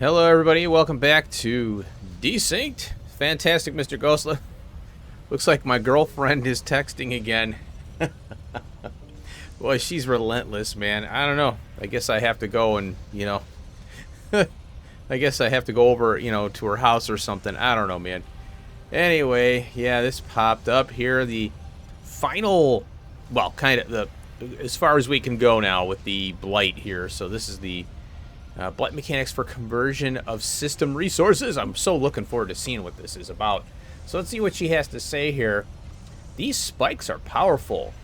Hello everybody, welcome back to DeSynced. Fantastic, Mr. Ghostla. Looks like my girlfriend is texting again. Boy, she's relentless, man. I don't know. I guess I have to go and, I guess I have to go over, to her house or something. I don't know, man. Anyway, yeah, this popped up here. The final, well, kind of as far as we can go now with the blight here. So this is the blight mechanics for conversion of system resources. I'm so looking forward to seeing what this is about. So let's see what she has to say here. These spikes are powerful,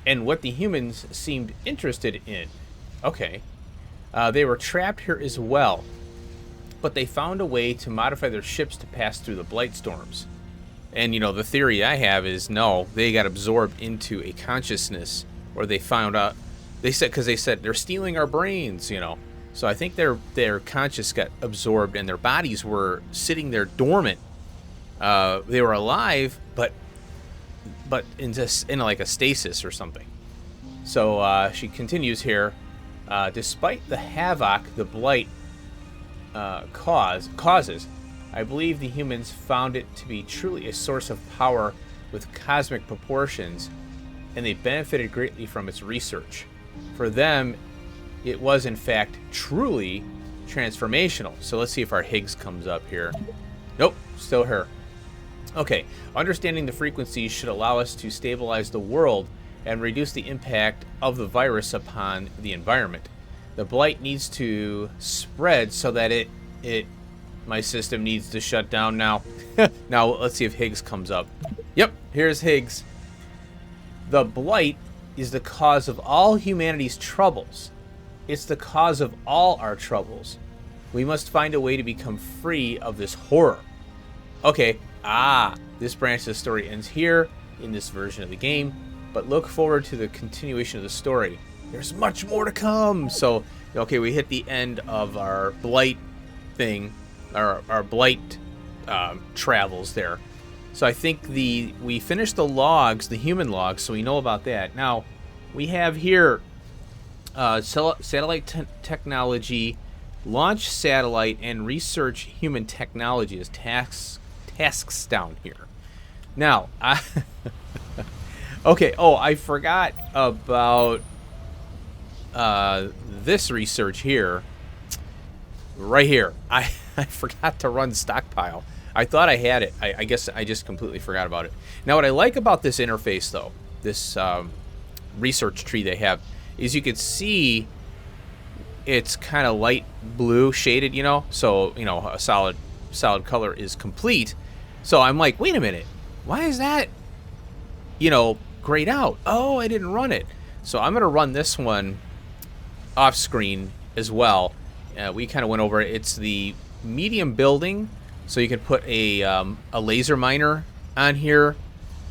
and what the humans seemed interested in. Okay. They were trapped here as well, but they found a way to modify their ships to pass through the blight storms. And, the theory I have is, no, they got absorbed into a consciousness, or they found out, because they said they're stealing our brains, So I think their conscious got absorbed, and their bodies were sitting there dormant. They were alive, but in like a stasis or something. So she continues here. Despite the havoc the blight causes, I believe the humans found it to be truly a source of power with cosmic proportions, and they benefited greatly from its research. For them, it was, in fact, truly transformational. So let's see if our Higgs comes up here. Nope, still her. Okay, understanding the frequencies should allow us to stabilize the world and reduce the impact of the virus upon the environment. The blight needs to spread so that my system needs to shut down now. Now, let's see if Higgs comes up. Yep, here's Higgs. The blight is the cause of all humanity's troubles. It's the cause of all our troubles. We must find a way to become free of this horror. Okay, this branch of the story ends here in this version of the game, but look forward to the continuation of the story. There's much more to come. So, okay, we hit the end of our blight thing, our blight travels there. So I think we finished the logs, the human logs, so we know about that. Now, we have here satellite technology, launch satellite, and research human technology as tasks down here. Now, okay. Oh, I forgot about this research here. Right here, I forgot to run stockpile. I thought I had it. I guess I just completely forgot about it. Now, what I like about this interface, though, this research tree they have, is you can see it's kind of light blue shaded, so a solid color is complete. So I'm like, wait a minute, why is that grayed out? Oh, I didn't run it. So I'm gonna run this one off screen as well. We kind of went over it. It's the medium building, so you can put a laser miner on here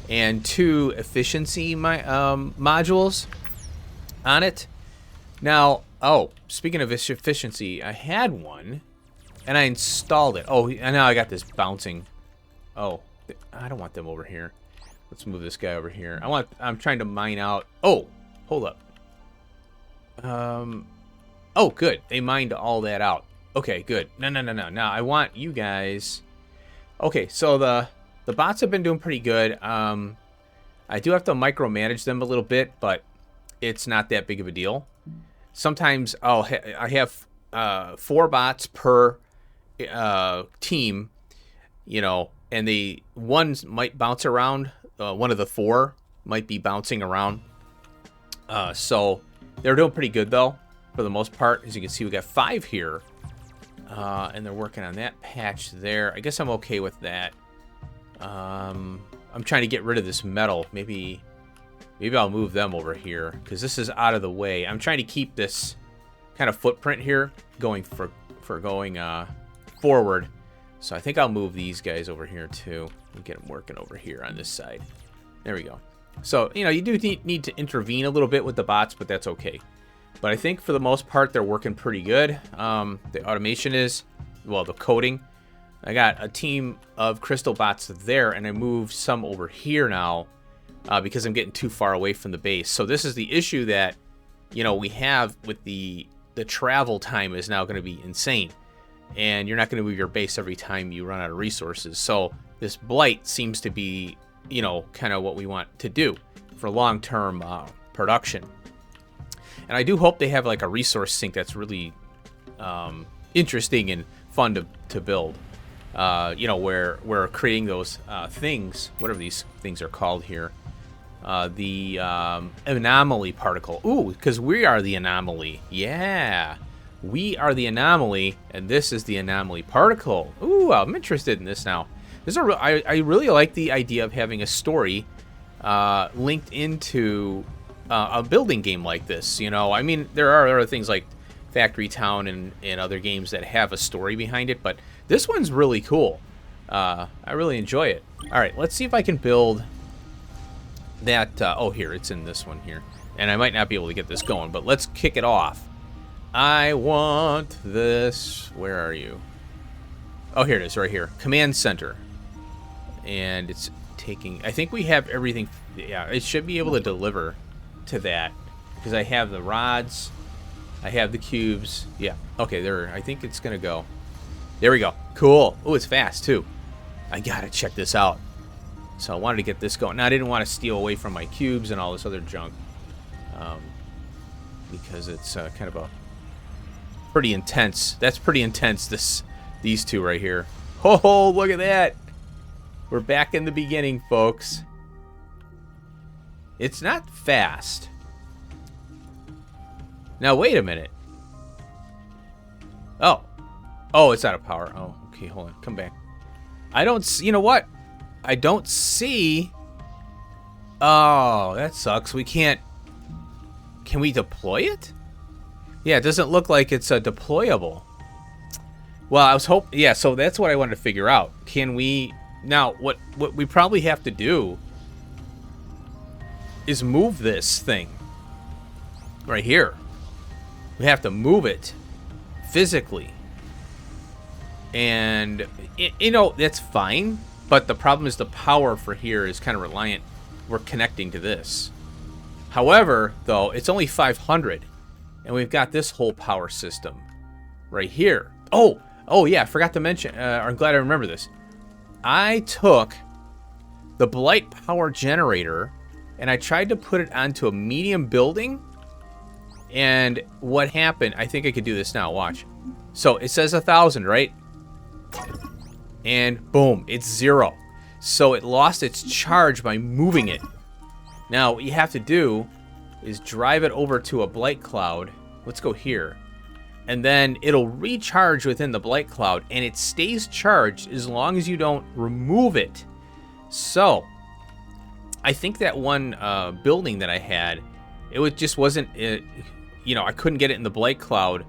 and 2 efficiency modules on it. Now, speaking of efficiency, I had one and I installed it. Oh, and now I got this bouncing. Oh, I don't want them over here. Let's move this guy over here. I'm trying to mine out. Oh, hold up. Oh, good. They mined all that out. Okay, good. No. Now I want you guys. Okay, so the bots have been doing pretty good. I do have to micromanage them a little bit, but it's not that big of a deal. Sometimes I have 4 bots per team, and one might bounce around. One of the 4 might be bouncing around. So they're doing pretty good, though, for the most part. As you can see, we got 5 here, and they're working on that patch there. I guess I'm okay with that. I'm trying to get rid of this metal. Maybe I'll move them over here because this is out of the way. I'm trying to keep this kind of footprint here going for going forward. So I think I'll move these guys over here too and get them working over here on this side. There we go. So, you do need to intervene a little bit with the bots, but that's okay. But I think for the most part, they're working pretty good. The automation is, well, the coding. I got a team of crystal bots there, and I moved some over here now because I'm getting too far away from the base. So this is the issue that, we have with the travel time is now going to be insane. and you're not going to move your base every time you run out of resources. So this blight seems to be, you know, kind of what we want to do for long-term production. And I do hope they have like a resource sink that's really interesting and fun to build. You know, where we're creating those things, whatever these things are called here. The anomaly particle. Ooh, because we are the anomaly. Yeah. We are the anomaly, and this is the anomaly particle. Ooh, I'm interested in this now. This is I really like the idea of having a story linked into a building game like this. You know, I mean, there are other things like Factory Town and other games that have a story behind it, but this one's really cool. I really enjoy it. All right, let's see if I can build that. Oh, here, it's in this one here. And I might not be able to get this going, but let's kick it off. I want this. Where are you? Oh, here it is, right here. Command Center. And it's taking... I think we have everything... Yeah, it should be able to deliver to that. Because I have the rods. I have the cubes. Yeah, okay, there. I think it's going to go. There we go. Cool. Oh, it's fast, too. I got to check this out. So I wanted to get this going. Now, I didn't want to steal away from my cubes and all this other junk. Because it's kind of a... pretty intense. That's pretty intense, these two right here. Oh, look at that. We're back in the beginning, folks. It's not fast. Now, wait a minute. Oh. Oh, it's out of power. Oh, okay, hold on. Come back. I don't see... You know what? I don't see... Oh, that sucks. We can't... Can we deploy it? Yeah, it doesn't look like it's deployable. Well, I was hoping... Yeah, so that's what I wanted to figure out. Can we... Now, what we probably have to do is move this thing right here. We have to move it physically. And, you know, that's fine. But the problem is the power for here is kind of reliant. We're connecting to this. However, though, it's only 500. And we've got this whole power system right here. Oh yeah, I forgot to mention. I'm glad I remember this. I took the blight power generator and I tried to put it onto a medium building. And what happened? I think I could do this now. Watch. So it says 1,000, right? And boom, it's 0. So it lost its charge by moving it. Now what you have to do is drive it over to a blight cloud. Let's go here. And then it'll recharge within the blight cloud, and it stays charged as long as you don't remove it. So, I think that one building that I had, just wasn't, you know, I couldn't get it in the blight cloud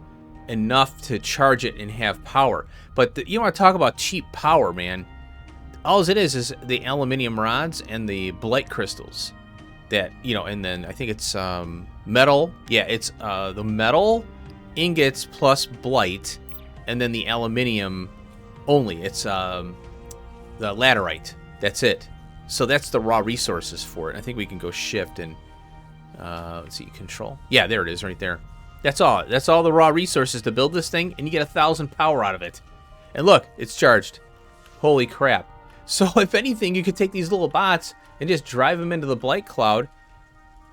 enough to charge it and have power. But you want to talk about cheap power, man. All it is the aluminium rods and the blight crystals. That, you know, and then I think it's metal. Yeah, it's the metal ingots plus blight, and then the aluminium only. It's the laterite. That's it. So that's the raw resources for it. I think we can go shift and let's see, control. Yeah, there it is right there. That's all. That's all the raw resources to build this thing, and you get 1,000 power out of it. And look, it's charged. Holy crap. So if anything, you could take these little bots and just drive them into the blight cloud,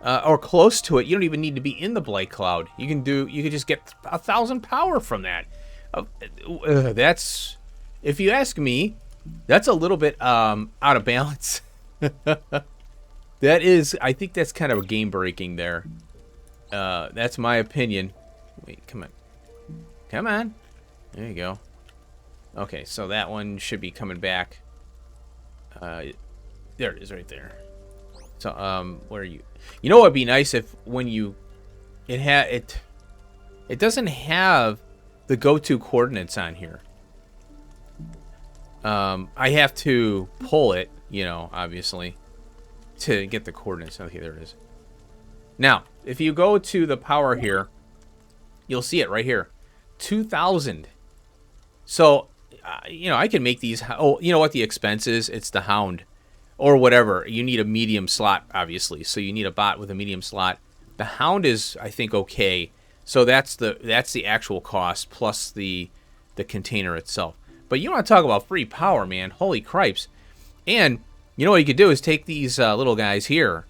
or close to it. You don't even need to be in the blight cloud. You can just get 1,000 power from that. That's, if you ask me, that's a little bit out of balance. That is, I think that's kind of a game breaking there. That's my opinion. Wait, come on. Come on. There you go. Okay, so that one should be coming back. There it is right there. So, where are you? You know what would be nice if when you... It doesn't have the go-to coordinates on here. I have to pull it, you know, obviously, to get the coordinates. Okay, there it is. Now, if you go to the power here, you'll see it right here. 2,000. So, you know, I can make these... Oh, you know what the expense is? It's the Hound. Or whatever. You need a medium slot, obviously. So you need a bot with a medium slot. The Hound is, I think, okay. So that's the actual cost plus the the container itself. But you want to talk about free power, man. Holy cripes. And you know what you could do is take these little guys here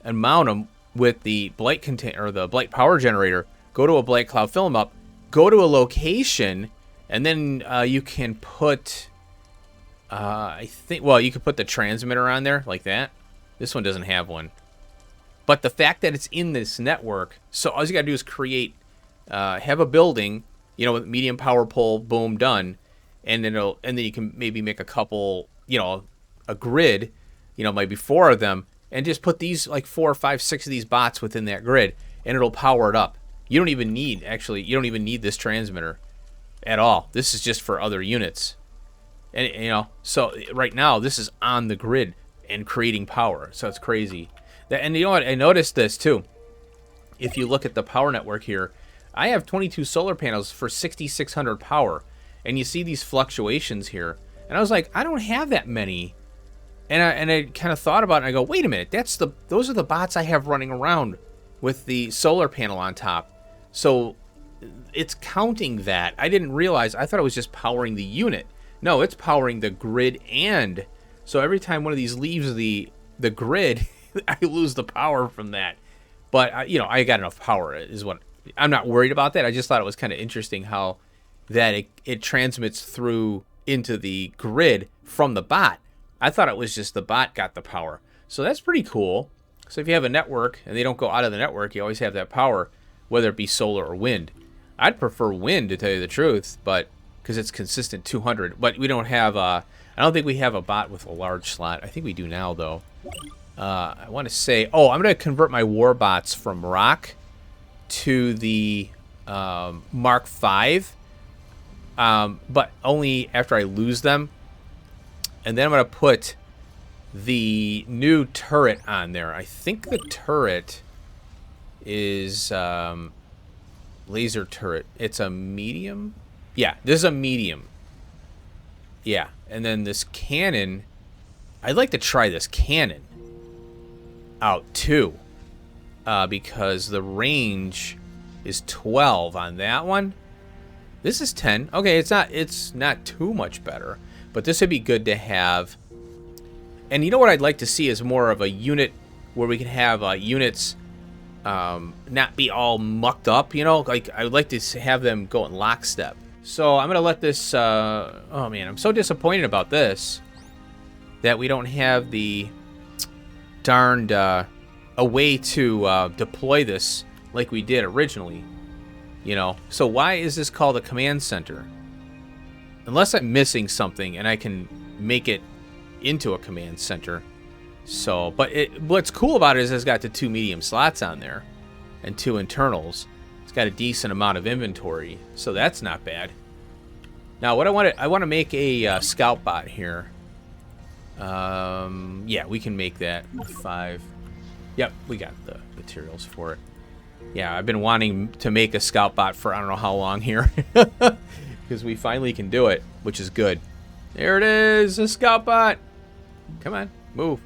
and mount them with the blight container or the blight power generator. Go to a blight cloud, fill them up, go to a location, and then you can put you could put the transmitter on there like that. This one doesn't have one. But the fact that it's in this network, so all you got to do is create have a building, you know, with medium power pole, boom, done. And then you can maybe make a couple, you know, a grid, you know, maybe 4 of them, and just put these like 4, 5, 6 of these bots within that grid, and it'll power it up. You don't even need this transmitter at all. This is just for other units. And you know, so right now this is on the grid and creating power. So it's crazy. And you know what? I noticed this too. If you look at the power network here, I have 22 solar panels for 6,600 power. And you see these fluctuations here. And I was like, I don't have that many. And I kind of thought about it, and I go, wait a minute, those are the bots I have running around with the solar panel on top. So it's counting that. I didn't realize. I thought it was just powering the unit. No, it's powering the grid, and so every time one of these leaves the grid, I lose the power from that. But you know, I got enough power. Is what I'm not worried about that. I just thought it was kind of interesting how that it transmits through into the grid from the bot. I thought it was just the bot got the power. So that's pretty cool. So if you have a network and they don't go out of the network, you always have that power, whether it be solar or wind. I'd prefer wind, to tell you the truth, but because it's consistent 200. But we don't have I don't think we have a bot with a large slot. I think we do now, though. I want to say, I'm going to convert my war bots from rock to the Mark V. But only after I lose them. And then I'm going to put the new turret on there. I think the turret is laser turret. It's a medium. Yeah, this is a medium. Yeah, and then this cannon. I'd like to try this cannon out too, because the range is 12 on that one. This is 10. Okay, it's not too much better, but this would be good to have. And you know what I'd like to see is more of a unit where we can have units not be all mucked up, you know? Like, I would like to have them go in lockstep. So I'm going to let this, oh man, I'm so disappointed about this, that we don't have the darned, a way to deploy this like we did originally, you know? So why is this called a command center? Unless I'm missing something and I can make it into a command center. So, but what's cool about it is it's got the 2 medium slots on there and 2 internals. It's got a decent amount of inventory, so that's not bad. Now, what I want to make a scout bot here. Yeah, we can make that with 5. Yep, we got the materials for it. Yeah, I've been wanting to make a scout bot for I don't know how long here, because we finally can do it, which is good. There it is, a scout bot. Come on, move.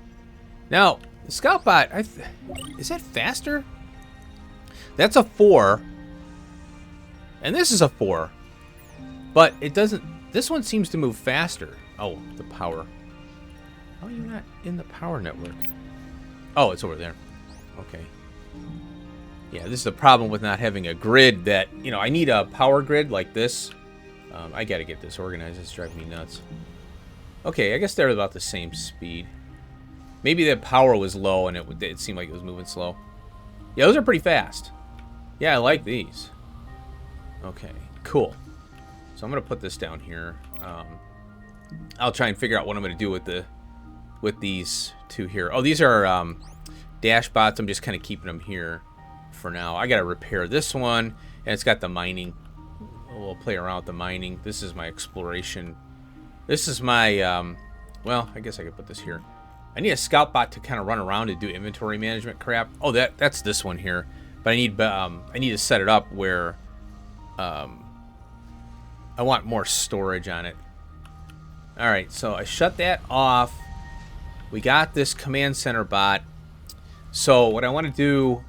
Now, the scout bot, is that faster? That's a 4. And this is a 4. But it doesn't, this one seems to move faster. Oh, the power. How are you not in the power network? Oh, it's over there. Okay. Yeah, this is the problem with not having a grid that, you know, I need a power grid like this. I gotta get this organized. It's driving me nuts. Okay, I guess they're about the same speed. Maybe the power was low and it seemed like it was moving slow. Yeah, those are pretty fast. Yeah, I like these. Okay, cool. So I'm gonna put this down here. I'll try and figure out what I'm gonna do with these 2 here. Oh, these are dash bots. I'm just kind of keeping them here for now. I gotta repair this one, and it's got the mining. We'll play around with the mining. This is my exploration. This is my well, I guess I could put this here. I need a scout bot to kind of run around and do inventory management crap. Oh, that's this one here. But I need to set it up where I want more storage on it. All right, so I shut that off. We got this command center bot. So what I want to do,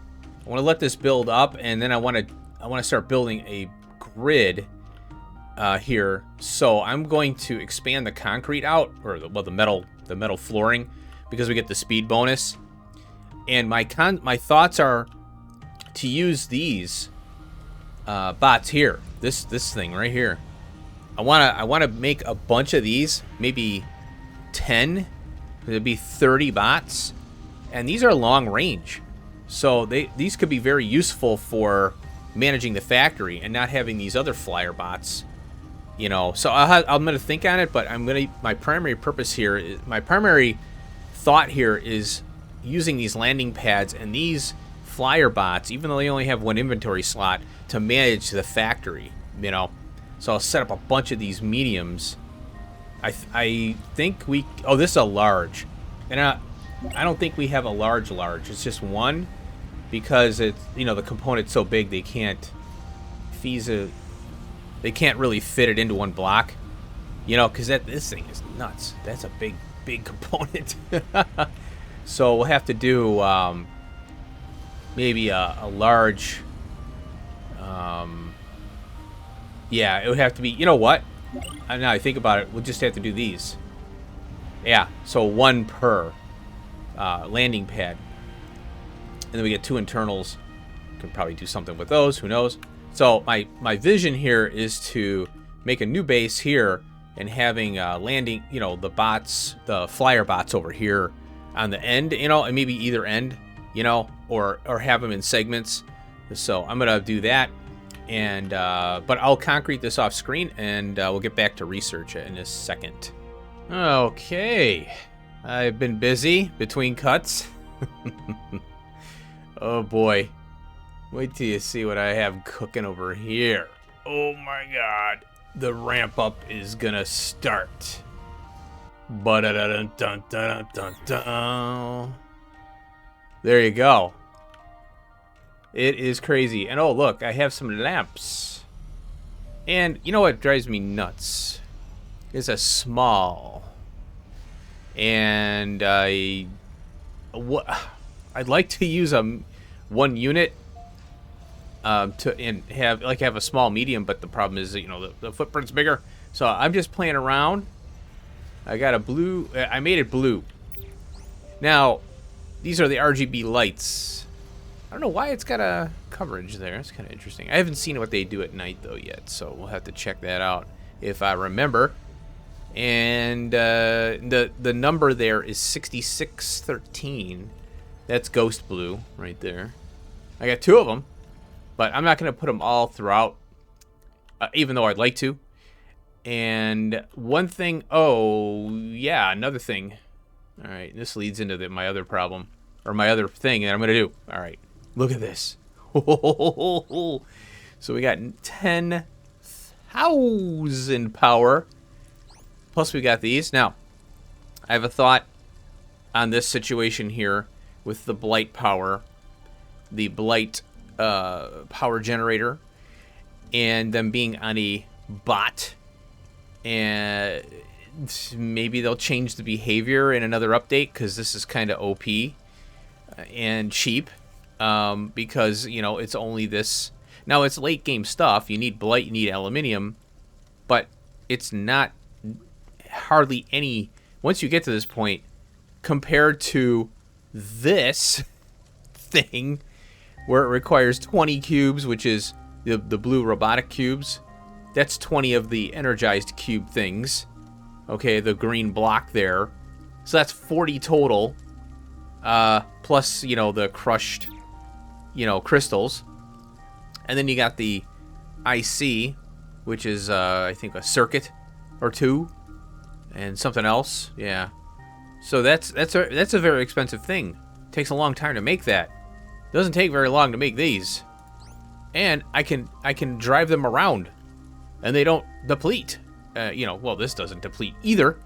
I want to let this build up, and then I want to start building a grid here. So I'm going to expand the concrete out, or the metal flooring, because we get the speed bonus. And my thoughts are to use these bots here. This thing right here. I wanna make a bunch of these, maybe 10. It'd be 30 bots, and these are long range, so these could be very useful for managing the factory and not having these other flyer bots. You know, so I'm gonna think on it, but my primary purpose here, my primary thought here is using these landing pads and these flyer bots, even though they only have one inventory slot, to manage the factory. You know, so I'll set up a bunch of these mediums. I think we... Oh, this is a large. And I don't think we have a large. It's just one, because it's, you know, the component's so big they can't really fit it into one block. You know, because this thing is nuts. That's a big component. So we'll have to do maybe a large... yeah, it would have to be... You know what? Now I think about it, we'll just have to do these. Yeah, so one per landing pad. And then we get 2 internals. Can probably do something with those, who knows. So my vision here is to make a new base here and having landing, you know, the bots, the flyer bots over here on the end, you know, and maybe either end, you know, or have them in segments. So I'm gonna do that. And but I'll concrete this off screen, and we'll get back to research it in a second. Okay, I've been busy between cuts. Oh boy, wait till you see what I have cooking over here. Oh my god, the ramp up is gonna start. There you go. It is crazy. And oh, look, I have some lamps. And you know what drives me nuts? Is a small. And I'd like to use one unit to have a small medium, but the problem is that, you know, the footprint's bigger. So I'm just playing around. I got a blue. I made it blue. Now, these are the RGB lights. I don't know why it's got a coverage there. It's kind of interesting. I haven't seen what they do at night, though, yet, so we'll have to check that out if I remember. And the number there is 6613. That's ghost blue right there. I got 2 of them, but I'm not going to put them all throughout, even though I'd like to. And one thing... Oh, yeah, another thing. All right, this leads into my other problem, or my other thing that I'm going to do. All right. Look at this. So we got 10,000 power. Plus we got these. Now, I have a thought on this situation here with the blight power. The blight power generator. And them being on a bot. And maybe they'll change the behavior in another update, because this is kind of OP and cheap. Because, you know, it's only this. Now, it's late game stuff. You need blight, you need aluminium, but it's not hardly any, once you get to this point, compared to this thing, where it requires 20 cubes, which is the blue robotic cubes. That's 20 of the energized cube things. Okay, the green block there. So that's 40 total. Plus, you know, the crushed... you know, crystals. And then you got the IC, which is I think a circuit or 2, and something else. Yeah. So that's a very expensive thing. Takes a long time to make that. Doesn't take very long to make these. And I can drive them around, and they don't deplete. You know, well, this doesn't deplete either.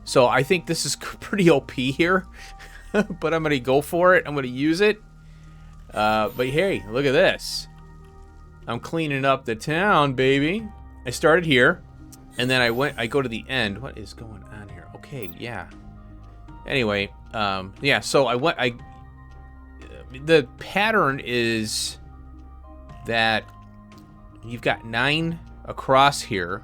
So I think this is pretty OP here. But I'm gonna go for it. I'm gonna use it. But hey, look at this. I'm cleaning up the town, baby. I started here, and then I go to the end. What is going on here? Okay, yeah. Anyway, yeah, so the pattern is that you've got 9 across here,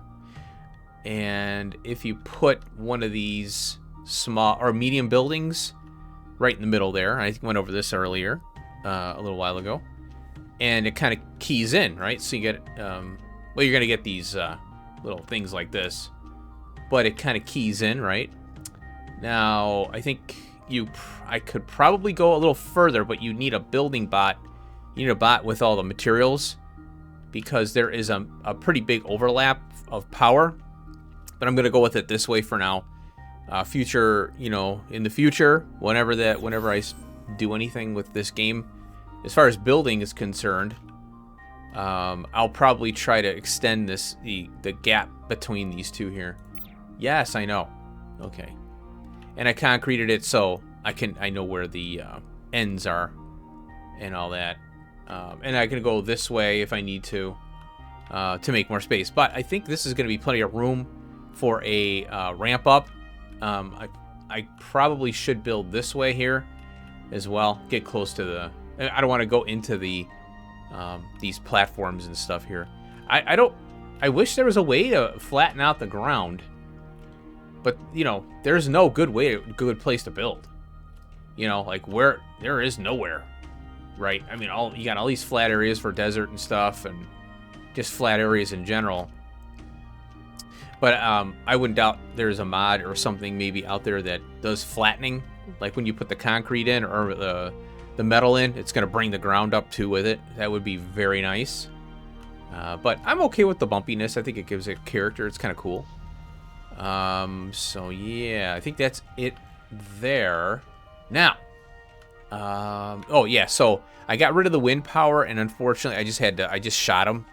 and if you put one of these small or medium buildings right in the middle there, I went over this earlier, a little while ago, and it kind of keys in, right? So you get, well, you're gonna get these little things like this, but it kind of keys in, right? Now, I think I could probably go a little further, but you need a building bot. You need a bot with all the materials, because there is a pretty big overlap of power. But I'm gonna go with it this way for now. Future, you know, in the future, whenever I do anything with this game, as far as building is concerned, I'll probably try to extend the gap between these two here. Yes, I know. Okay. And I concreted it so I know where the ends are and all that. And I can go this way if I need to make more space. But I think this is going to be plenty of room for a ramp up. I probably should build this way here as well. Get close to the... I don't want to go into the these platforms and stuff here. I wish there was a way to flatten out the ground. But, you know, there's no good place to build. You know, like where there is nowhere, right? I mean, you got all these flat areas for desert and stuff, and just flat areas in general. But I wouldn't doubt there's a mod or something maybe out there that does flattening, like when you put the concrete in or the metal in, it's going to bring the ground up too with it. That would be very nice. But I'm okay with the bumpiness. I think it gives it character. It's kind of cool. So yeah, I think that's it there. Now, oh yeah, so I got rid of the wind power, and unfortunately I just shot him.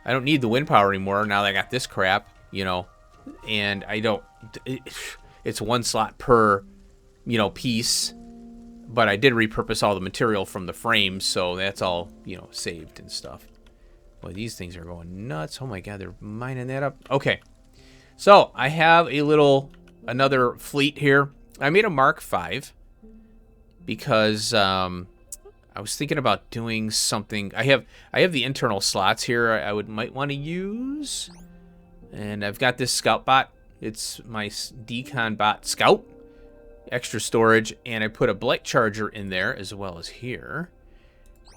I don't need the wind power anymore now that I got this crap, you know, and it's one slot per, you know, piece, but I did repurpose all the material from the frames, so that's all, you know, saved and stuff. Boy, these things are going nuts. Oh my God, they're mining that up. Okay. So, I have another fleet here. I made a Mark V because I was thinking about doing something. I have the internal slots here I might want to use. And I've got this scout bot. It's my decon bot scout. Extra storage, and I put a blight charger in there as well as here.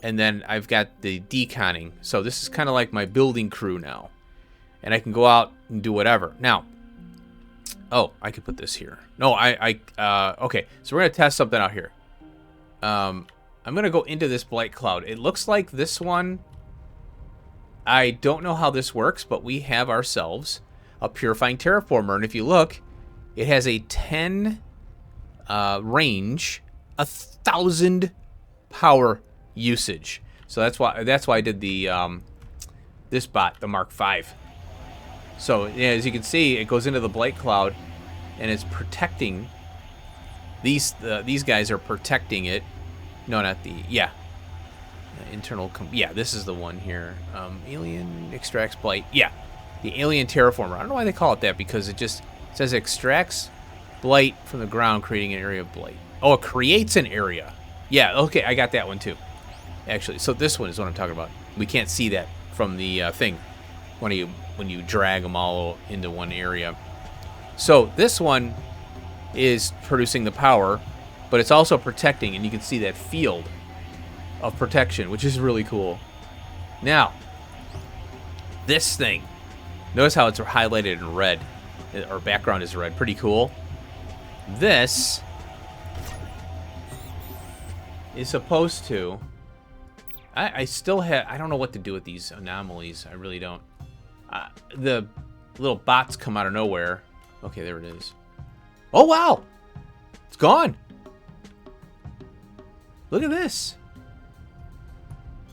And then I've got the deconning. So this is kind of like my building crew now. And I can go out and do whatever. Now, oh, I could put this here. No, okay. So we're going to test something out here. I'm going to go into this blight cloud. It looks like this one, I don't know how this works, but we have ourselves a purifying terraformer. And if you look, it has a 10 range, 1,000 power usage. So that's why I did the this bot, the Mark V. So yeah, as you can see, it goes into the blight cloud, and it's protecting these guys are protecting it. No, not the internal. Yeah, this is the one here. Alien extracts blight. Yeah, the alien terraformer. I don't know why they call it that, because it just says extracts blight from the ground, creating an area of blight. Oh, it creates an area. Yeah, okay, I got that one too. Actually, so this one is what I'm talking about. We can't see that from the thing when you drag them all into one area. So this one is producing the power, but it's also protecting, and you can see that field of protection, which is really cool. Now, this thing, notice how it's highlighted in red, or background is red. Pretty cool. This is supposed to... I still have... I don't know what to do with these anomalies. I really don't. The little bots come out of nowhere. Okay, there it is. Oh, wow! It's gone! Look at this.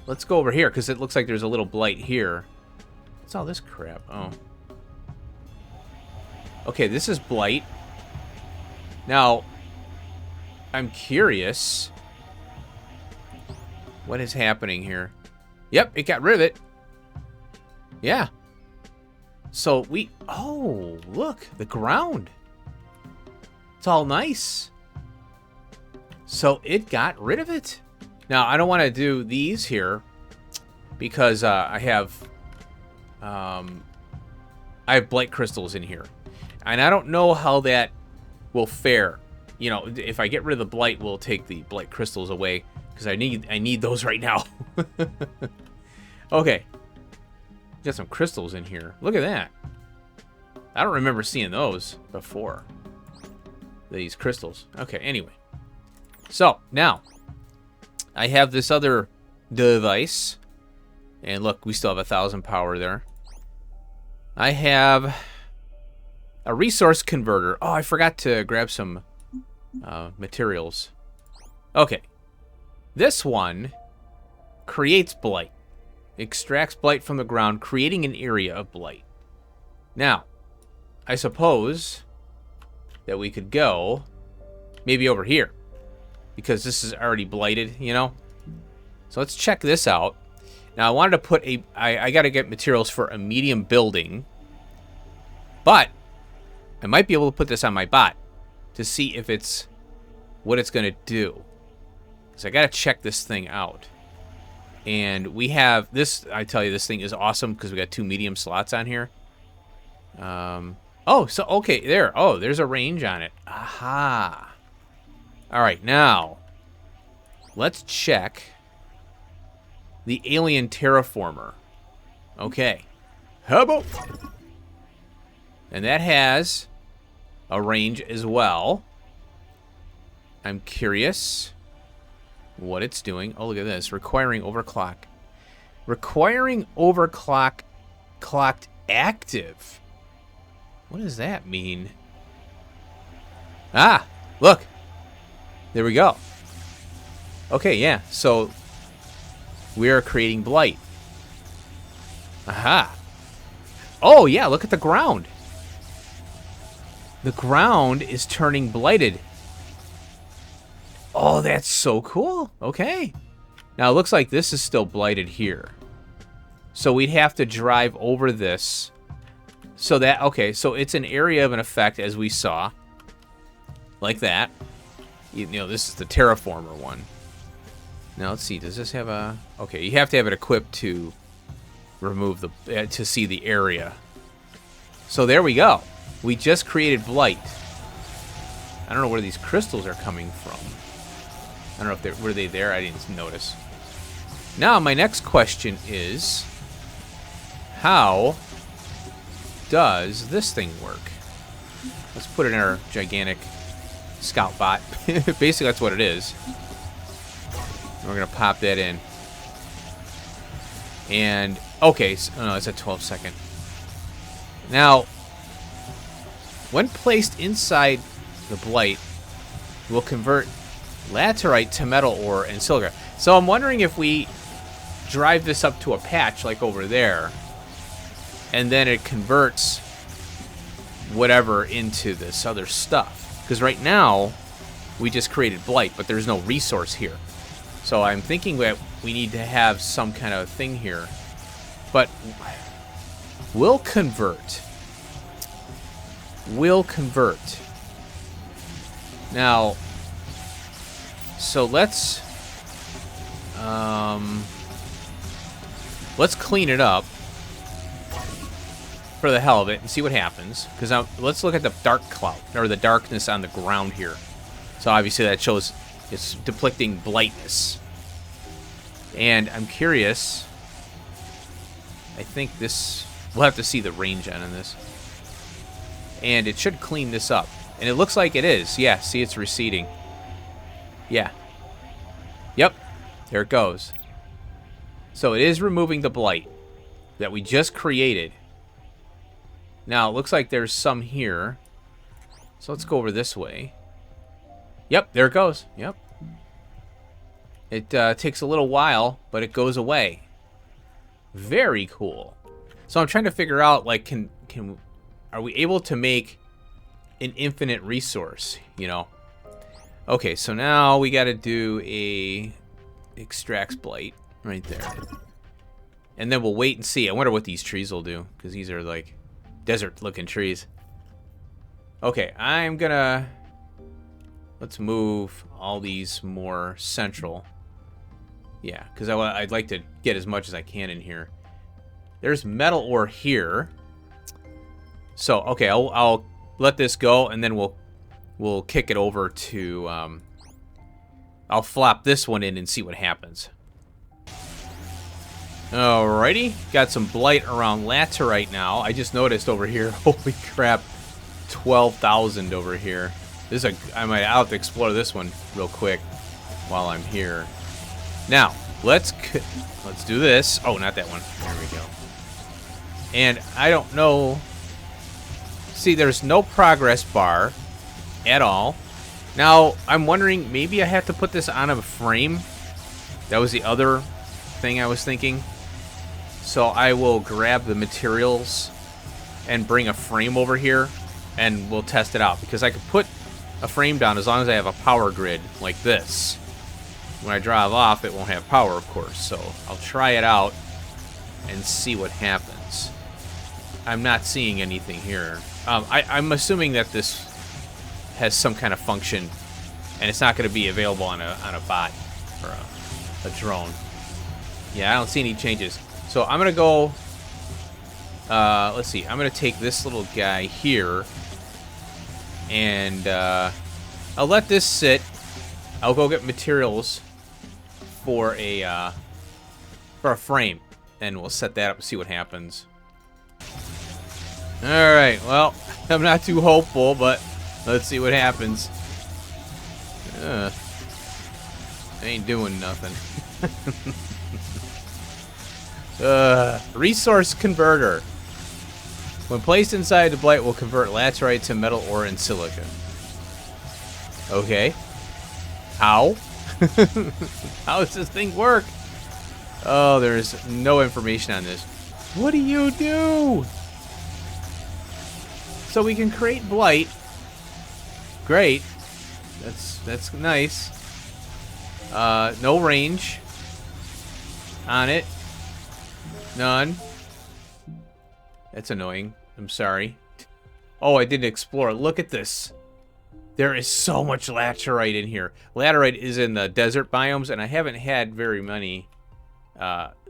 Let's go over here, because it looks like there's a little blight here. What's all this crap? Oh. Okay, this is blight. Now, I'm curious what is happening here. Yep, it got rid of it. Yeah. So oh, look, the ground. It's all nice. So it got rid of it. Now, I don't want to do these here because I have I have blight crystals in here. And I don't know how that will fare. You know, if I get rid of the blight, we'll take the blight crystals away. Because I need those right now. Okay. Got some crystals in here. Look at that. I don't remember seeing those before. These crystals. Okay, anyway. So, now. I have this other device. And look, we still have 1,000 power there. I have a resource converter. Oh, I forgot to grab some materials. Okay. This one creates blight. Extracts blight from the ground, creating an area of blight. Now, I suppose that we could go maybe over here. Because this is already blighted, you know? So let's check this out. Now, I wanted to put a... I got to get materials for a medium building. But I might be able to put this on my bot to see if it's... what it's going to do. So I got to check this thing out. And we have this... I tell you, this thing is awesome because we got 2 medium slots on here. Oh, so... okay, there. Oh, there's a range on it. Aha. All right, now... let's check... the alien terraformer. Okay. Hubble. And that has a range as well. I'm curious what it's doing. Oh, look at this. Requiring overclock. Requiring overclock clocked active. What does that mean? Ah, look. There we go. Okay, yeah. So we are creating blight. Aha. Oh, yeah, look at the ground. The ground is turning blighted. Oh, that's so cool. Okay. Now, it looks like this is still blighted here. So we'd have to drive over this. So that, okay, so it's an area of an effect, as we saw. Like that. You know, this is the terraformer one. Now, let's see. Does this have a... okay, you have to have it equipped to remove the... to see the area. So there we go. We just created blight. I don't know where these crystals are coming from. I don't know if they were they there. I didn't notice. Now, my next question is... how does this thing work? Let's put it in our gigantic scout bot. Basically, that's what it is. We're going to pop that in. And, okay, so, oh no, it's a 12-second. Now, when placed inside the blight, will convert laterite to metal ore and silica. So I'm wondering if we drive this up to a patch, like over there, and then it converts whatever into this other stuff. Because right now, we just created blight, but there's no resource here. So I'm thinking that we need to have some kind of thing here. But will convert. Will convert. Now, so let's clean it up for the hell of it and see what happens. Because let's look at the dark cloud, or the darkness on the ground here. So obviously that shows it's depicting blightness. And I'm curious. I think this... we'll have to see the range on this. And it should clean this up. And it looks like it is. Yeah, see, it's receding. Yeah. Yep. There it goes. So it is removing the blight that we just created. Now, it looks like there's some here. So let's go over this way. Yep, there it goes. Yep. It takes a little while, but it goes away. Very cool. So I'm trying to figure out, like, are we able to make an infinite resource, you know? Okay, so now we got to do a extracts blight right there. And then we'll wait and see. I wonder what these trees will do, because these are, like, desert-looking trees. Okay, I'm gonna... let's move all these more central. Yeah, because I'd like to get as much as I can in here. There's metal ore here. So, okay, I'll let this go, and then we'll kick it over to, I'll flop this one in and see what happens. Alrighty, got some blight around laterite now. I just noticed over here, holy crap, 12,000 over here. This is I'll have to explore this one real quick while I'm here. Now, let's do this. Oh, not that one. There we go. And I don't know. See, there's no progress bar at all. Now, I'm wondering, maybe I have to put this on a frame. That was the other thing I was thinking. So I will grab the materials and bring a frame over here, and we'll test it out. Because I could put a frame down as long as I have a power grid like this. When I drive off, it won't have power, of course. So I'll try it out and see what happens. I'm not seeing anything here. I'm assuming that this has some kind of function, and it's not going to be available on a bot or a drone. Yeah, I don't see any changes. So I'm going to go, let's see, I'm going to take this little guy here, and I'll let this sit. I'll go get materials for a frame, and we'll set that up and see what happens. Alright, well, I'm not too hopeful, but let's see what happens. Ain't doing nothing. Resource converter. When placed inside the blight, will convert laterite to metal ore and silica. Okay. How? How does this thing work? Oh, there's no information on this. What do you do? So we can create blight. Great. That's nice. No range on it. None. That's annoying. I'm sorry. Oh, I didn't explore. Look at this. There is so much laterite in here. Laterite is in the desert biomes, and I haven't had very many.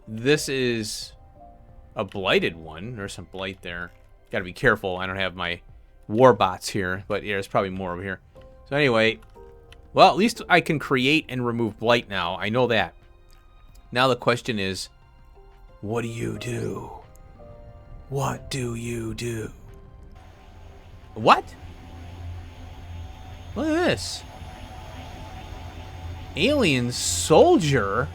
This is a blighted one. There's some blight there. Gotta be careful. I don't have my war bots here, but yeah, there's probably more over here. So anyway, well, at least I can create and remove blight now. I know that. Now the question is, what do you do? What do you do? What? Look at this. Alien soldier?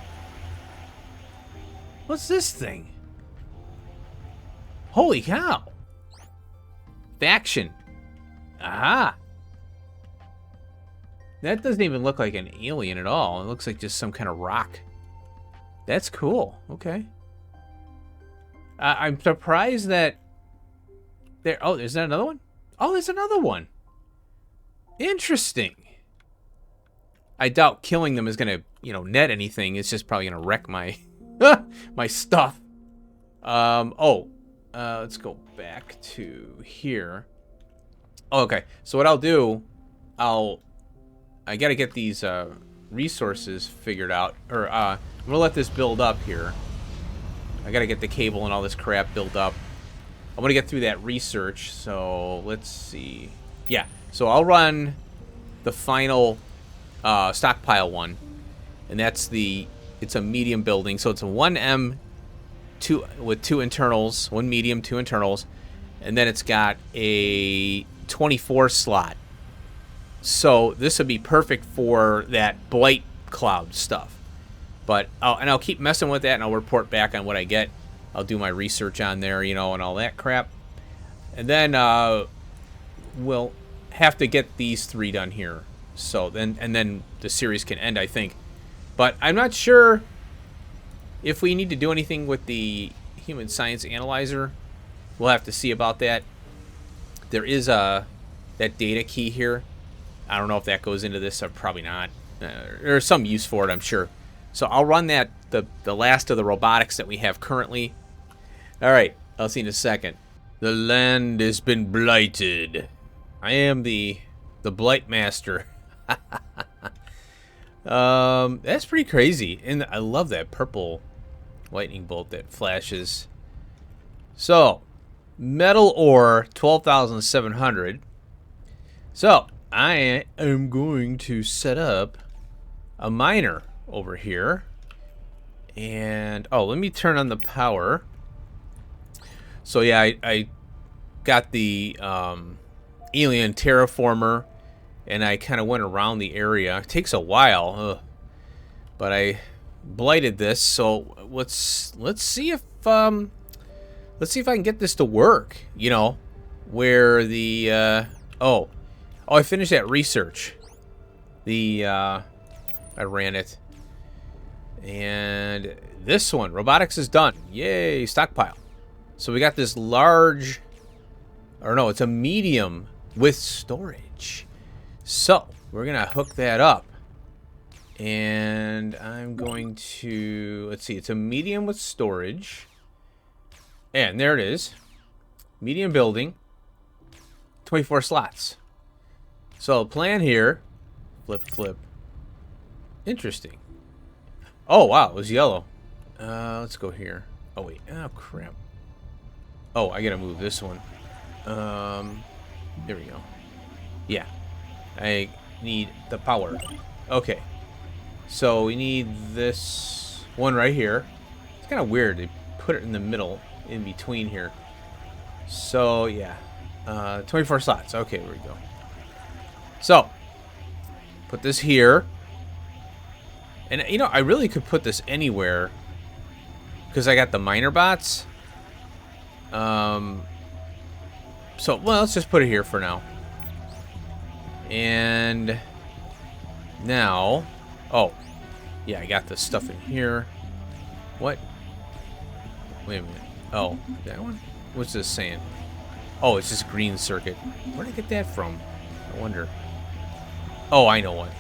What's this thing? Holy cow. Faction. Aha. That doesn't even look like an alien at all. It looks like just some kind of rock. That's cool. Okay. I'm surprised that there... Oh, is that another one? Oh, there's another one. Interesting. I doubt killing them is going to, net anything. It's just probably going to wreck my my stuff. Let's go back to here. Oh, okay. So what I'll do, I got to get these resources figured out. Or I'm going to let this build up here. I got to get the cable and all this crap built up. I'm going to get through that research. So let's see. Yeah. So I'll run the final stockpile one. And that's it's a medium building. So it's a 1M with 2 internals. 1 medium, 2 internals. And then it's got a 24 slot. So this would be perfect for that blight cloud stuff. But I'll keep messing with that, and I'll report back on what I get. I'll do my research on there, and all that crap. And then we'll have to get these 3 done here. So then the series can end, I think. But I'm not sure if we need to do anything with the human science analyzer. We'll have to see about that. There is that data key here. I don't know if that goes into this or probably not. There's some use for it, I'm sure. So I'll run that, the last of the robotics that we have currently. All right, I'll see you in a second. The land has been blighted. I am the blight master. That's pretty crazy. And I love that purple lightning bolt that flashes. So, Metal ore, 12,700. So, I am going to set up a miner over here. And, oh, let me turn on the power. So, yeah, I got the alien terraformer, and I kind of went around the area. It takes a while, but I blighted this. So let's see if I can get this to work. You know, where the oh, I finished that research. I ran it, and this one, robotics is done. Yay, stockpile. So we got this large, or no, it's a medium with storage. So we're gonna hook that up, and I'm going to, let's see, it's a medium with storage, and there it is, medium building, 24 slots. So plan here, flip, interesting. Oh wow, it was yellow. Let's go here. Oh wait, oh crap. Oh, I gotta move this one. There we go. Yeah, I need the power. Okay, so we need this one right here. It's kind of weird. They put it in the middle, in between here. So yeah, 24 slots. Okay, there we go. So put this here, and you know, I really could put this anywhere because I got the miner bots. So, well, let's just put it here for now. And now, oh, yeah, I got this stuff in here. What? Wait a minute. Oh, that one? What's this saying? Oh, it's just green circuit. Where did I get that from? I wonder. Oh, I know what.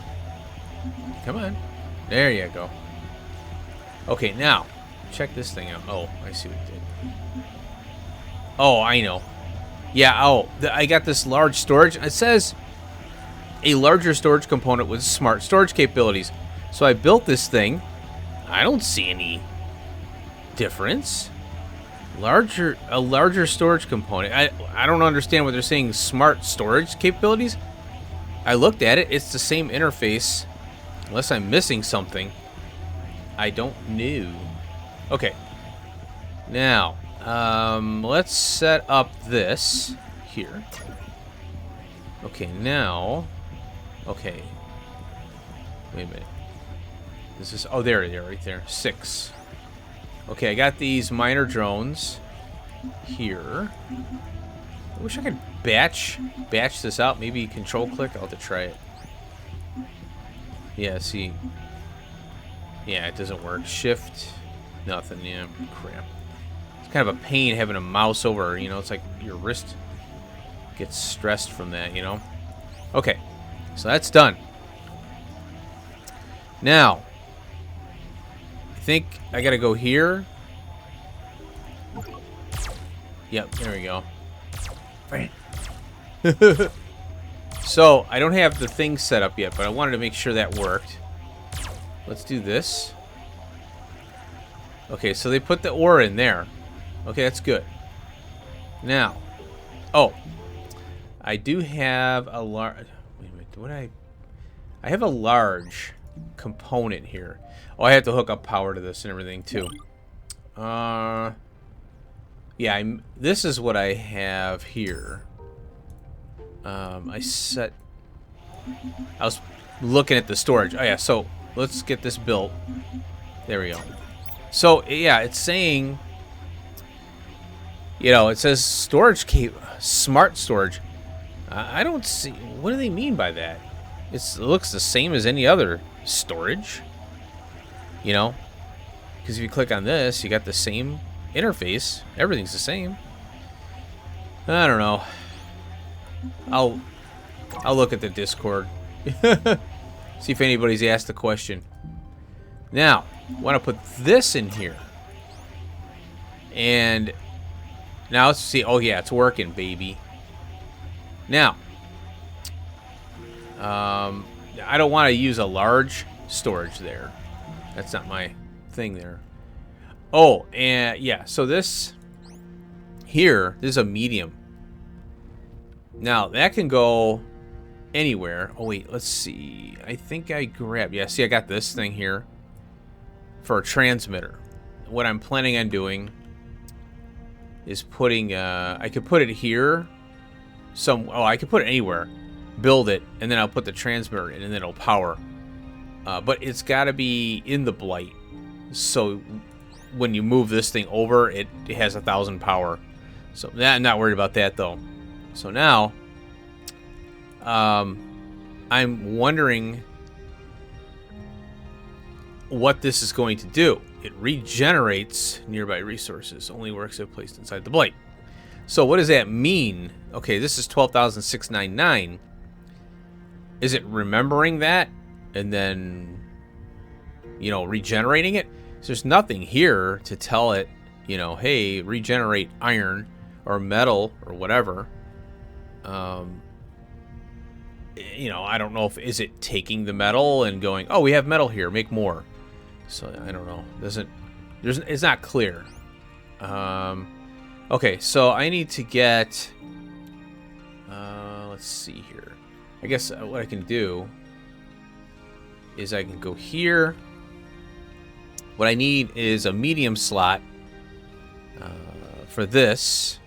Come on. There you go. Okay, now, check this thing out. Oh, I see what it did. Oh, I know. Yeah, oh, I got this large storage. It says a larger storage component with smart storage capabilities. So I built this thing. I don't see any difference. A larger storage component. I don't understand what they're saying. Smart storage capabilities. I looked at it. It's the same interface. Unless I'm missing something. I don't know. Okay. Now, let's set up this here. Okay, now. Okay. Wait a minute. This is, oh, there they are, right there. 6. Okay, I got these miner drones here. I wish I could batch this out. Maybe control click. I'll have to try it. Yeah, see. Yeah, it doesn't work. Shift. Nothing. Yeah, crap. It's kind of a pain having a mouse over, you know. It's like your wrist gets stressed from that, you know. Okay, so that's done. Now, I think I gotta go here. Yep, there we go. So, I don't have the thing set up yet, but I wanted to make sure that worked. Let's do this. Okay, so they put the ore in there. Okay, that's good. Now, oh, I do have a large. Wait a minute, what I have a large component here. Oh, I have to hook up power to this and everything too. Yeah, this is what I have here. I was looking at the storage. Oh yeah, so let's get this built. There we go. So yeah, it's saying, you know, it says storage smart storage. I don't see, what do they mean by that? It looks the same as any other storage, you know, because if you click on this, you got the same interface. Everything's the same. I don't know. I'll look at the Discord. See if anybody's asked the question. Now, I want to put this in here. And now let's see. Oh yeah, it's working, baby. Now, I don't want to use a large storage there. That's not my thing there. Oh, and yeah, so this Here, this is a medium. Now, that can go anywhere. Oh, wait, let's see. I think I grabbed... Yeah, see, I got this thing here for a transmitter. What I'm planning on doing is putting... I could put it here. Oh, I could put it anywhere. Build it, and then I'll put the transmitter in, and then it'll power. But it's got to be in the blight. So when you move this thing over, it has 1,000 power. So I'm not worried about that, though. So now, I'm wondering what this is going to do. It regenerates nearby resources. Only works if placed inside the blight. So what does that mean? Okay, this is 12,699. Is it remembering that and then, you know, regenerating it? So there's nothing here to tell it, you know, hey, regenerate iron or metal or whatever. You know, I don't know if is it taking the metal and going, oh, we have metal here, make more. So I don't know. It's not clear. Okay, so I need to get. Let's see here. I guess what I can do is I can go here. What I need is a medium slot for this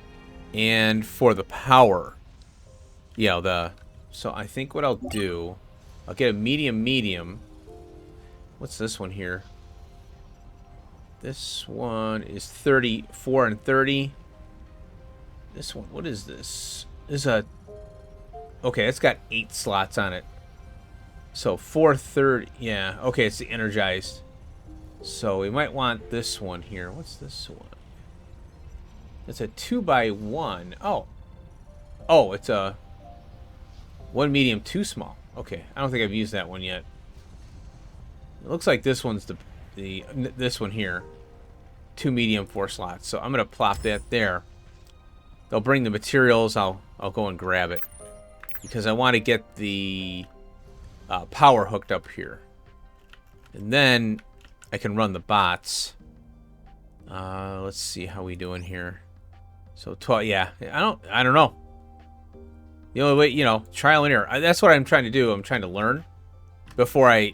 and for the power. Yeah, so I think what I'll do, I'll get a medium. What's this one here? This one is 34 and 30. This one, what is this? This is a... Okay, it's got 8 slots on it. So 430, yeah. Okay, it's the energized. So we might want this one here. What's this one? It's a 2x1. Oh, it's a 1 medium, 2 small. Okay, I don't think I've used that one yet. It looks like this one's this one here. 2 medium, 4 slots. So I'm gonna plop that there. They'll bring the materials. I'll go and grab it because I want to get the power hooked up here, and then I can run the bots. Let's see how we doing here. So 12. Yeah, I don't know. The only way, you know, trial and error. That's what I'm trying to do. I'm trying to learn before I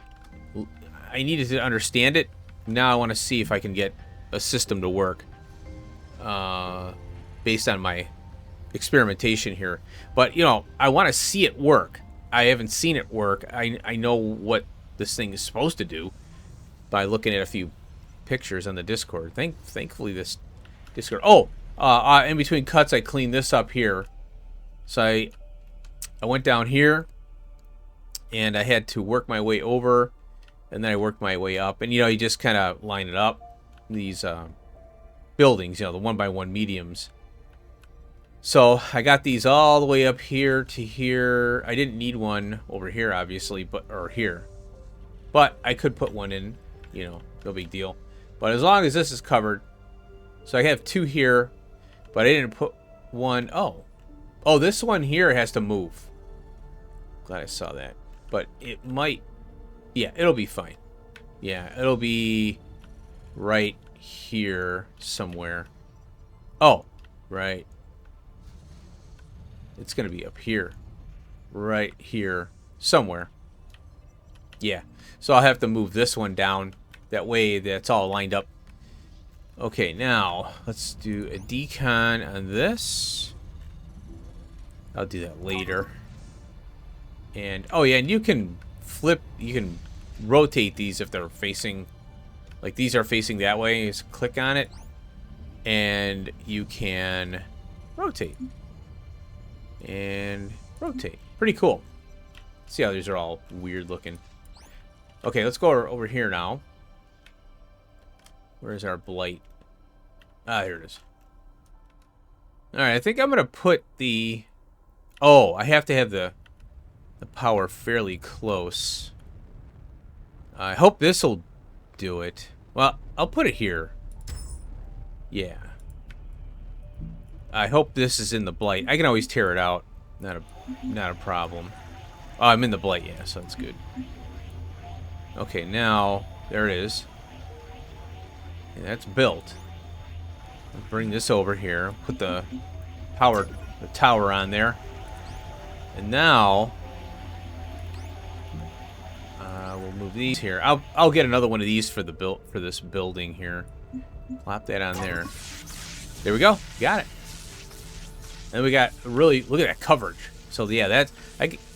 needed to understand it. Now I want to see if I can get a system to work based on my experimentation here. But, you know, I want to see it work. I haven't seen it work. I know what this thing is supposed to do by looking at a few pictures on the Discord. Thankfully, this Discord... Oh! In between cuts, I cleaned this up here. So I went down here, and I had to work my way over, and then I worked my way up. And, you know, you just kind of line it up, these buildings, you know, the 1x1 mediums. So I got these all the way up here to here. I didn't need one over here, obviously, or here. But I could put one in, you know, no big deal. But as long as this is covered, so I have 2 here, but I didn't put one. Oh, this one here has to move. Glad I saw that. But it might... Yeah, it'll be fine. Yeah, it'll be right here somewhere. Oh, right. It's going to be up here. Right here somewhere. Yeah. So I'll have to move this one down. That way that's all lined up. Okay, now let's do a decon on this. I'll do that later. And oh yeah, and you can flip, you can rotate these if they're facing, like these are facing that way. Just click on it and you can rotate and rotate. Pretty cool. See how these are all weird looking. Okay, let's go over here now. Where's our blight? Ah, here it is. Alright, I think I'm going to put the... Oh, I have to have the power fairly close. I hope this will do it. Well, I'll put it here. Yeah. I hope this is in the blight. I can always tear it out. Not a problem. Oh, I'm in the blight, yeah, so that's good. Okay, now, there it is. Yeah, that's built. Bring this over here. Put the tower on there. And now we'll move these here. I'll get another one of these for this building here. Plop that on there. There we go. Got it. And we got really, look at that coverage. So yeah, that's,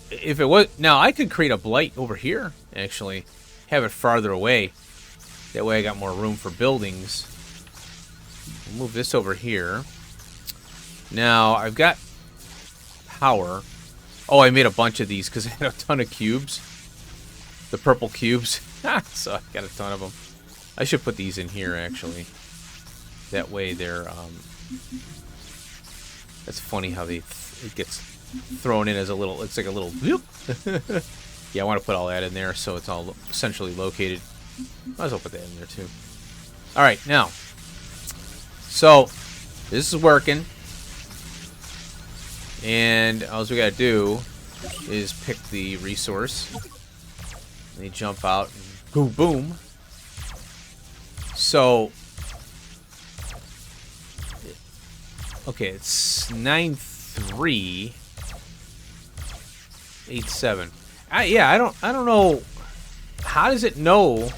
if it was, now I could create a blight over here, actually. Have it farther away. That way I got more room for buildings. We'll move this over here. Now, I've got power. Oh, I made a bunch of these because I had a ton of cubes. The purple cubes. So I got a ton of them. I should put these in here, actually. That way they're, that's funny how it gets thrown in as a little, it's like a little, yeah, I want to put all that in there so it's all essentially located. Might as well put that in there too. All right, now, so this is working, and all we gotta do is pick the resource. They jump out, and boom, boom. So, okay, it's 9387. Yeah, I don't know. How does it know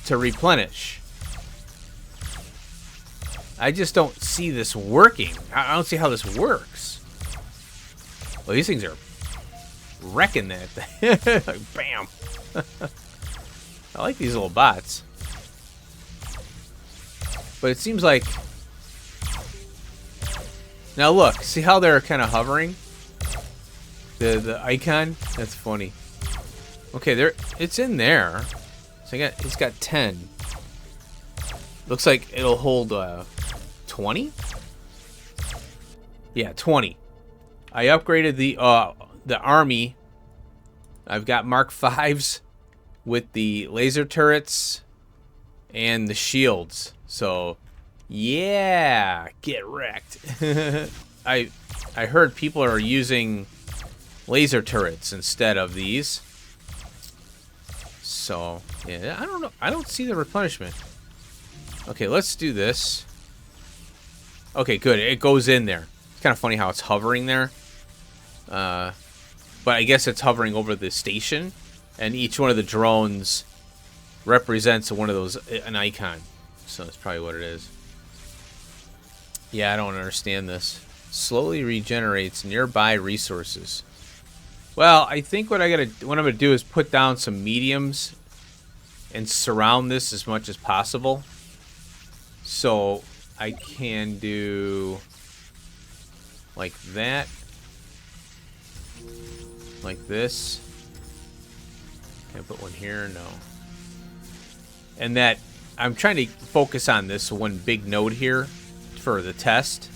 to replenish? I just don't see this working. I don't see how this works. Well, these things are wrecking that thing. Like, bam. I like these little bots. But it seems like... Now look, see how they're kind of hovering? The icon? That's funny. Okay, it's in there. So it's got 10. Looks like it'll hold 20? Yeah, 20. I upgraded the army. I've got Mark 5s with the laser turrets and the shields. So, yeah, get wrecked. I heard people are using laser turrets instead of these. So, yeah, I don't know. I don't see the replenishment. Okay, let's do this. Okay, good. It goes in there. It's kind of funny how it's hovering there. But I guess it's hovering over the station, and each one of the drones represents one of those, an icon. So that's probably what it is. Yeah, I don't understand this. Slowly regenerates nearby resources. Well, I think what I'm gonna do is put down some mediums and surround this as much as possible. So I can do like that, like this. Can I put one here? No. And that I'm trying to focus on this one big node here for the test,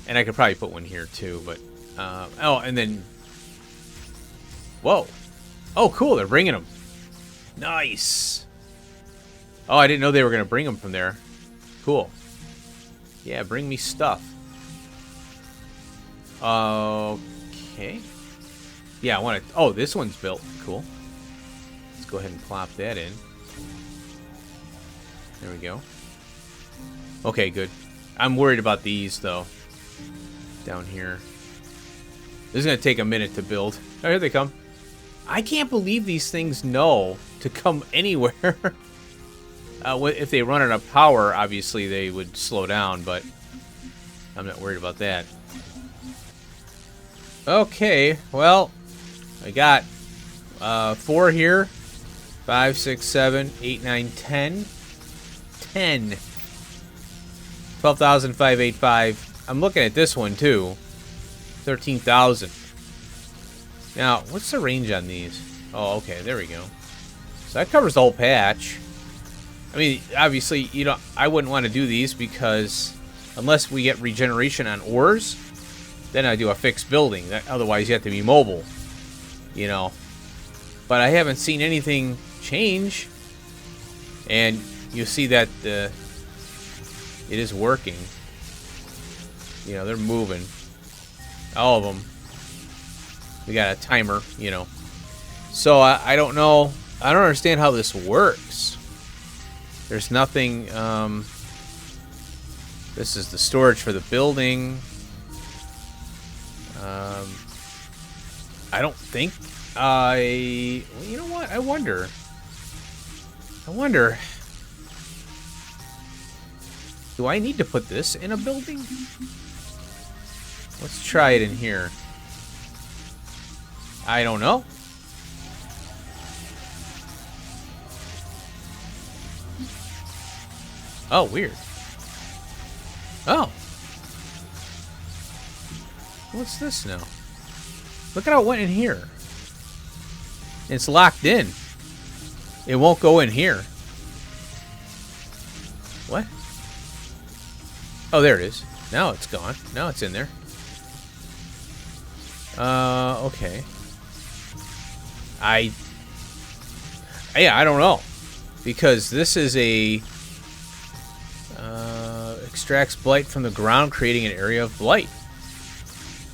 and I could probably put one here too. But oh, and then whoa, oh cool, they're bringing them. Nice. Oh, I didn't know they were gonna bring them from there. Cool. Yeah, bring me stuff. Okay. Yeah, I want to... Oh, this one's built. Cool. Let's go ahead and plop that in. There we go. Okay, good. I'm worried about these, though. Down here. This is going to take a minute to build. Oh, here they come. I can't believe these things know to come anywhere. If they run out of power, obviously they would slow down, but I'm not worried about that. Okay, well, I got 4 here. 5, 6, 7, 8, 9, 10. 10. 12,585. I'm looking at this one, too. 13,000. Now, what's the range on these? Oh, okay, there we go. So that covers the whole patch. I mean, obviously, you know, I wouldn't want to do these because unless we get regeneration on ores, then I do a fixed building. Otherwise, you have to be mobile, you know. But I haven't seen anything change, and you see that it is working. You know, they're moving. All of them. We got a timer, you know. So I don't know. I don't understand how this works. There's nothing that This is the storage for the building. I don't think well, you know what? I wonder. Do I need to put this in a building? Let's try it in here. I don't know. Oh, weird. Oh. What's this now? Look at how it went in here. It's locked in. It won't go in here. What? Oh, there it is. Now it's gone. Now it's in there. Okay. Yeah, I don't know. Because this is a... extracts blight from the ground, creating an area of blight.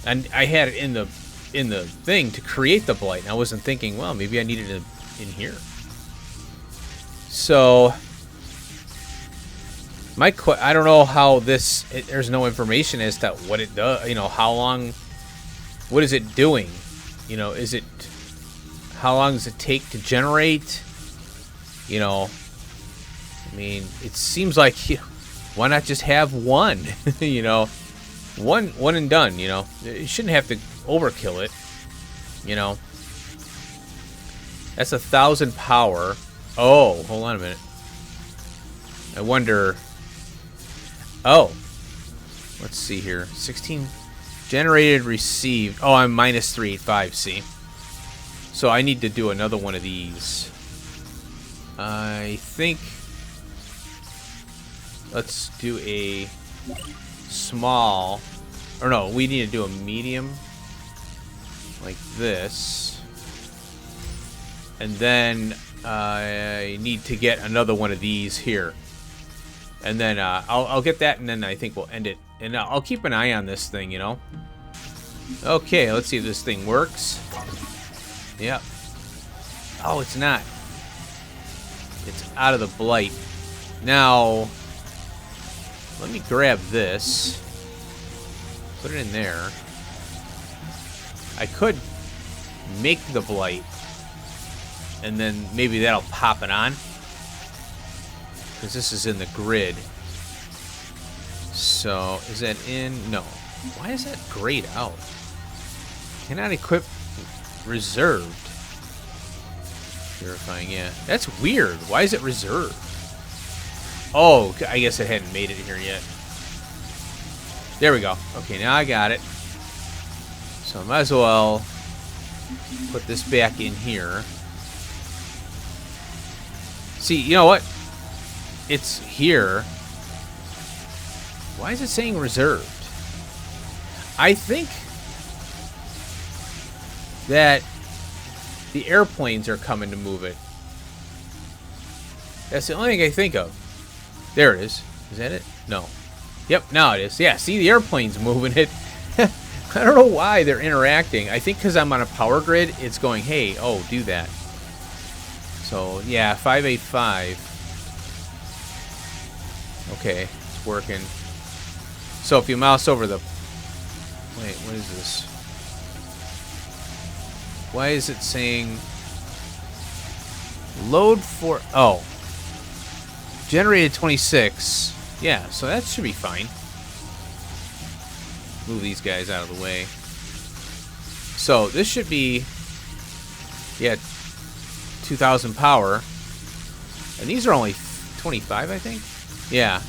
And I had it in the thing to create the blight. And I wasn't thinking, well, maybe I needed it in here. So... I don't know how this... there's no information as to what it does. You know, how long... What is it doing? You know, is it... How long does it take to generate? You know... I mean, it seems like... Why not just have one? You know? One and done, you know? You shouldn't have to overkill it. You know? That's 1,000 power. Oh, hold on a minute. I wonder... Oh. Let's see here. 16 generated, received. Oh, I'm minus 385, see? So I need to do another one of these. I think... Let's do a small... Or no, we need to do a medium. Like this. And then I need to get another one of these here. And then I'll get that, and then I think we'll end it. And I'll keep an eye on this thing, you know. Okay, let's see if this thing works. Yep. Oh, it's not. It's out of the blight. Now, let me grab this. Put it in there. I could make the blight. And then maybe that'll pop it on. Because this is in the grid. So, is that in? No. Why is that grayed out? Cannot equip reserved. Purifying, yeah. That's weird. Why is it reserved? Oh, I guess it hadn't made it here yet. There we go. Okay, now I got it. So I might as well put this back in here. See, you know what? It's here. Why is it saying reserved? I think that the airplanes are coming to move it. That's the only thing I think of. There it is. Is that it? No. Yep, now it is. Yeah, see, the airplane's moving it. I don't know why they're interacting. I think because I'm on a power grid, it's going, hey, oh, do that. So, yeah, 585. Okay, it's working. So if you mouse over the... Wait, what is this? Why is it saying... Load for... Oh. Generated 26. Yeah, so that should be fine. Move these guys out of the way. So this should be... Yeah, 2,000 power. And these are only 25, I think? Yeah.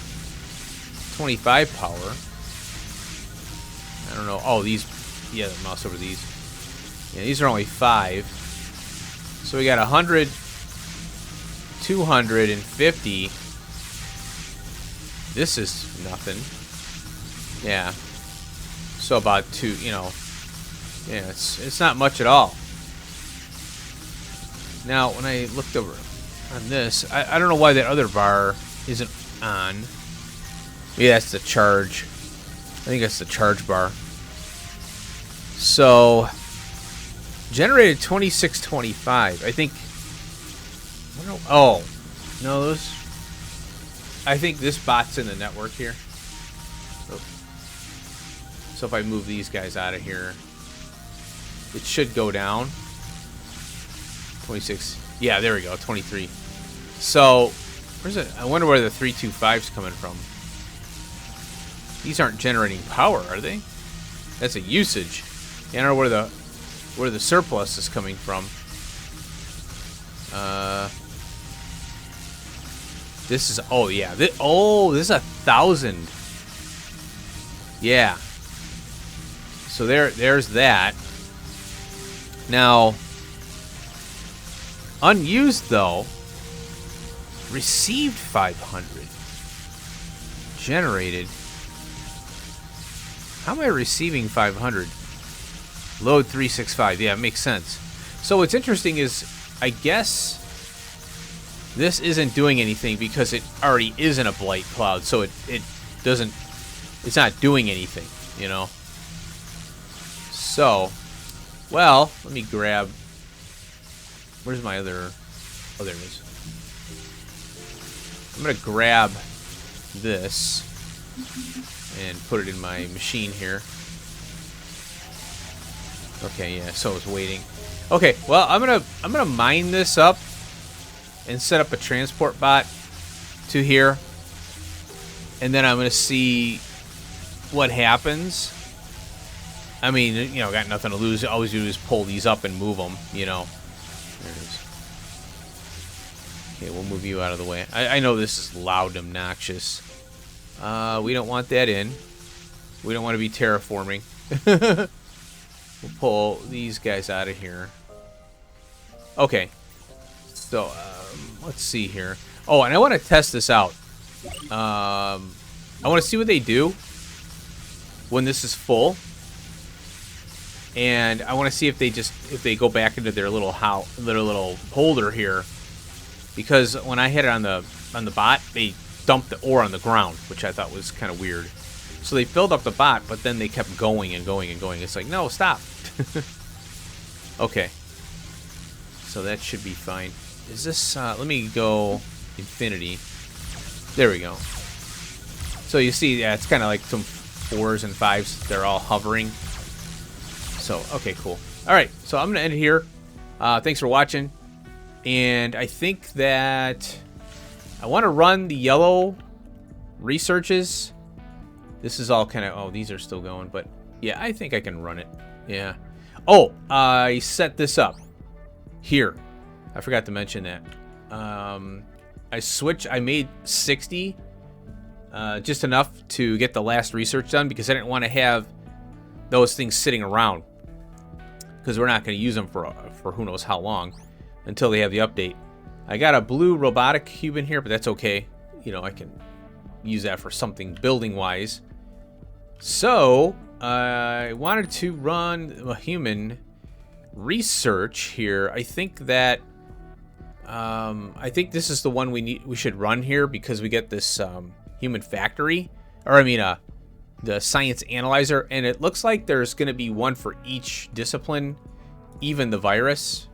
25 power. I don't know. Oh, these... Yeah, mouse over these. Yeah, these are only 5. So we got 100, 250. This is nothing. Yeah. So about 2, you know. Yeah, it's not much at all. Now, when I looked over on this, I don't know why that other bar isn't on. Maybe that's the charge. I think that's the charge bar. So, generated 2625. I think... Oh. No, those... I think this bot's in the network here. So if I move these guys out of here, it should go down. 26. Yeah, there we go. 23. So, where's it? I wonder where the 325's coming from. These aren't generating power, are they? That's a usage. I don't know where the surplus is coming from. This is, oh yeah, this is 1,000. Yeah. So there's that. Now, unused though, received 500. Generated. How am I receiving 500? Load 365. Yeah, it makes sense. So what's interesting is, I guess this isn't doing anything because it already is in a blight cloud, so it doesn't, it's not doing anything, you know. So, well, let me grab, where's my other, oh, there it is. I'm gonna grab this and put it in my machine here. Okay, yeah, so it's waiting. Okay, well, I'm gonna mine this up and set up a transport bot to here, and then I'm gonna see what happens. I mean, you know, got nothing to lose. All we do is pull these up and move them, you know. There it is. Okay, we'll move you out of the way. I know this is loud and obnoxious. We don't want that in. We don't want to be terraforming. We'll pull these guys out of here. Okay. So, let's see here. Oh, and I want to test this out. I want to see what they do when this is full. And I want to see if they go back into their little holder here. Because when I hit it on the bot, they dumped the ore on the ground, which I thought was kind of weird. So they filled up the bot, but then they kept going and going and going. It's like, no, stop. Okay. So that should be fine. Is this, let me go infinity. There we go. So you see, yeah, it's kind of like some 4s and 5s. They're all hovering. So, okay, cool. All right, so I'm going to end it here. Thanks for watching. And I think that I want to run the yellow researches. This is all kind of, oh, these are still going, but yeah, I think I can run it. Yeah. Oh, I set this up here. I forgot to mention that. I made 60, just enough to get the last research done because I didn't want to have those things sitting around because we're not going to use them for who knows how long until they have the update. I got a blue robotic cube in here, but that's okay. You know, I can use that for something building wise. So I wanted to run a human research here. I think that I think this is the one we should run here because we get this human factory, or I mean the science analyzer, and it looks like there's going to be one for each discipline, even the virus.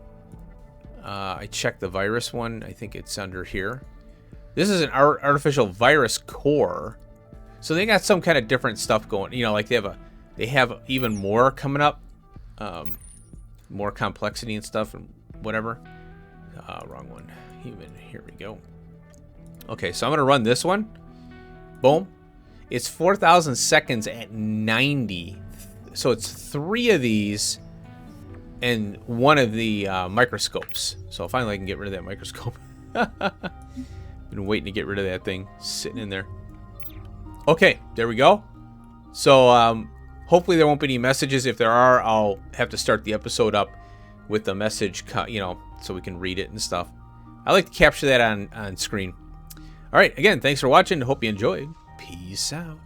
I checked the virus one. I think it's under here. This is an artificial virus core. So they got some kind of different stuff going. You know, like they have even more coming up. More complexity and stuff and whatever. Wrong one. Human. Here we go. Okay, so I'm going to run this one. Boom. It's 4,000 seconds at 90. So it's 3 of these and 1 of the microscopes. So finally I can get rid of that microscope. Been waiting to get rid of that thing sitting in there. Okay, there we go. So hopefully there won't be any messages. If there are, I'll have to start the episode up with the message, you know, so we can read it and stuff. I like to capture that on screen. All right, again, thanks for watching. Hope you enjoyed. Peace out.